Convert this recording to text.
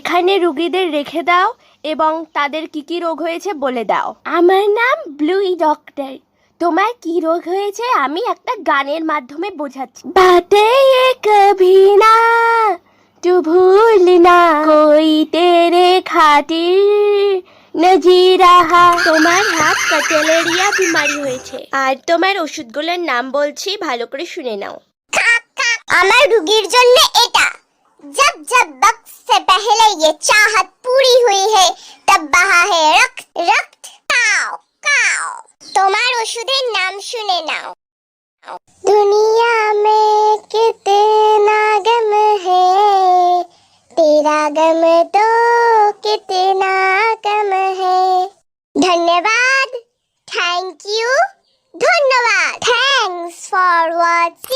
এখানে রুগীদের রেখে দাও এবং তাদের কি কি রোগ হয়েছে বলে দাও। আমার নাম ব্লুই ডক্টর। তোমার কি রোগ হয়েছে আমি একটা গানের মাধ্যমে বোঝাচ্ছি। বাতে ये कभी ना तू भूलना कोई तेरे खातिर न जी रहा। তোমার হাত কাটেলেরিয়া বিমারি হয়েছে। আর তোমার ওষুধগুলোর নাম বলছি, ভালো করে শুনে নাও। আমার রুগীর জন্য এটা। जब जब वक्त से पहले ये चाहत पूरी हुई है तब बहा है रक्त रक्त काओ काओ। তোমার ওষুধের নাম শুনে নাও। दुनिया में कितना गम है तेरा गम तो कितना कम है। धन्यवाद, थैंक यू, धन्यवाद, थैंक्स फॉर वॉचिंग।